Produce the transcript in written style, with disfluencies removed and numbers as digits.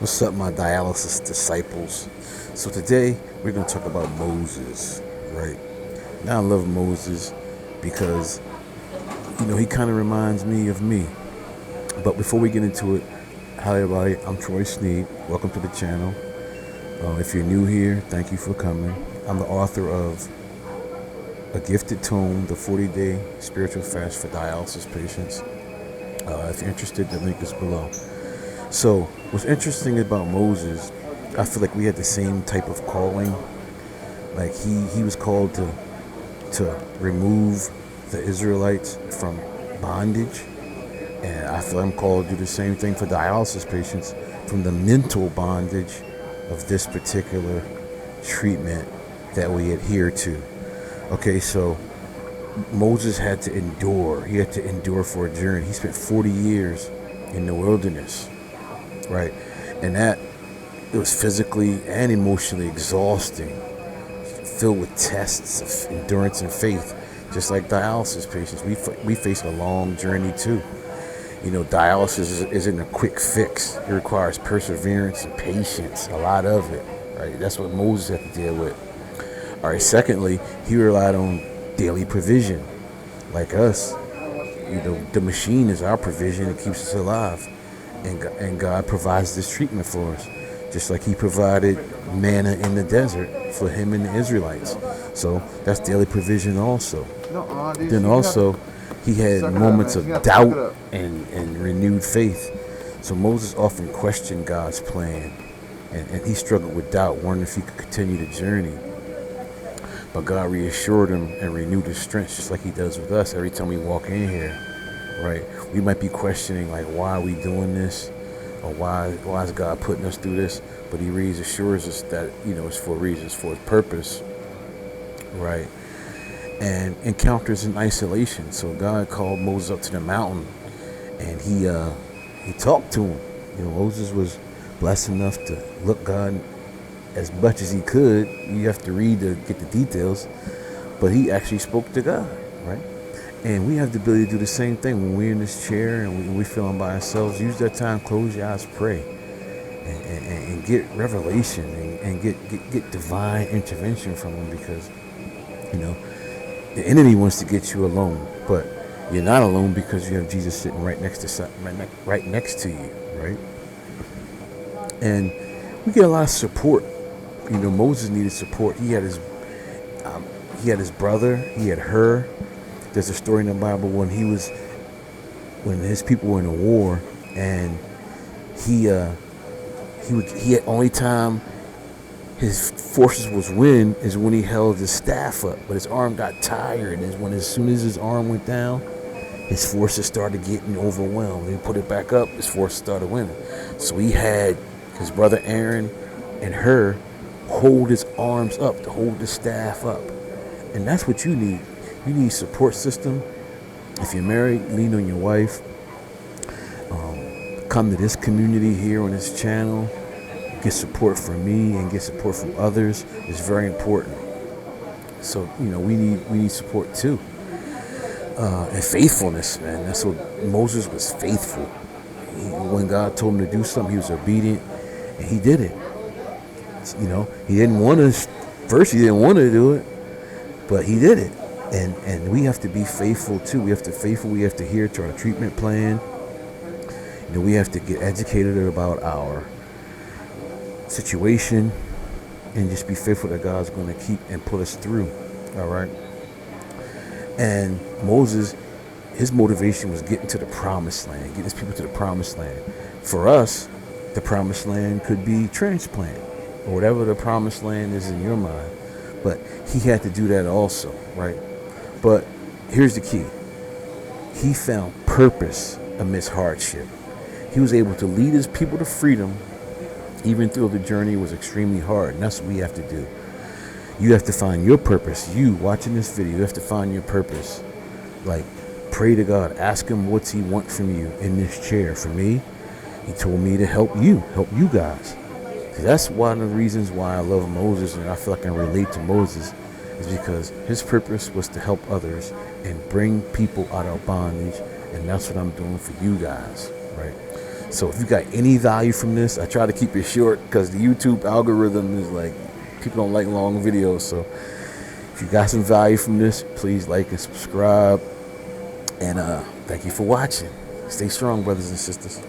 What's up, my dialysis disciples? So today we're going to talk about Moses, right? Now I love Moses because, he kind of reminds me of me. But before we get into it, hi everybody, I'm Troy Sneed. Welcome to the channel. If you're new here, thank you for coming. I'm the author of A Gifted Tome, the 40-day spiritual fast for dialysis patients. If you're interested, the link is below. So what's interesting about Moses, I feel like we had the same type of calling. Like he was called to remove the Israelites from bondage. And I feel I'm called to do the same thing for dialysis patients, from the mental bondage of this particular treatment that we adhere to. Okay, so Moses had to endure. He had to endure for a journey. He spent 40 years in the wilderness, right? And that, it was physically and emotionally exhausting, filled with tests of endurance and faith. Just like dialysis patients, we face a long journey too. Dialysis isn't a quick fix. It requires perseverance and patience, a lot of it, right? That's what Moses had to deal with. All right, secondly, he relied on daily provision. Like us, the machine is our provision. It keeps us alive. And God provides this treatment for us, just like he provided manna in the desert for him and the Israelites. So that's daily provision also. Then also, he had moments of doubt and renewed faith. So Moses often questioned God's plan, and he struggled with doubt, wondering if he could continue the journey. But God reassured him and renewed his strength, just like he does with us every time we walk in here, right? We might be questioning, like, why are we doing this? Or why is God putting us through this? But he reassures us that, it's for a reason, it's for a purpose, right? And encounters in isolation. So God called Moses up to the mountain, and he talked to him. Moses was blessed enough to look God as much as he could. You have to read to get the details, but he actually spoke to God, right? And we have the ability to do the same thing when we're in this chair and we're feeling by ourselves. Use that time, close your eyes, pray, and get revelation and get divine intervention from him, because the enemy wants to get you alone, but you're not alone because you have Jesus sitting right next to you, right? And we get a lot of support. Moses needed support. He had his brother. He had her. There's a story in the Bible when his people were in a war, and he had only time his forces was win is when he held his staff up, but his arm got tired, and as soon as his arm went down, his forces started getting overwhelmed. He put it back up, his forces started winning. So he had his brother Aaron and her hold his arms up, to hold the staff up. And that's what you need. You need support system. If you're married, lean on your wife. Come to this community here on this channel. Get support from me and get support from others. It's very important. So, we need support too. And faithfulness, man. That's what Moses was faithful. When God told him to do something, he was obedient, and he did it. He didn't want to do it, but he did it. And we have to be faithful too. We have to adhere to our treatment plan. We have to get educated about our situation and just be faithful that God's going to keep and put us through. All right. And Moses, his motivation was getting to the promised land, getting his people to the promised land. For us, the promised land could be transplant, or whatever the promised land is in your mind. But he had to do that also, right? But here's the key. He found purpose amidst hardship. He was able to lead his people to freedom, even though the journey was extremely hard. And that's what we have to do. You have to find your purpose. You watching this video, you have to find your purpose. Like, pray to God. Ask him what's he want from you in this chair. For me, he told me to help you guys. That's one of the reasons why I love Moses, and I feel like I can relate to Moses, is because his purpose was to help others and bring people out of bondage, and that's what I'm doing for you guys, right? So if you got any value from this, I try to keep it short because the YouTube algorithm is like, people don't like long videos. So if you got some value from this, please like and subscribe. And thank you for watching. Stay strong, brothers and sisters.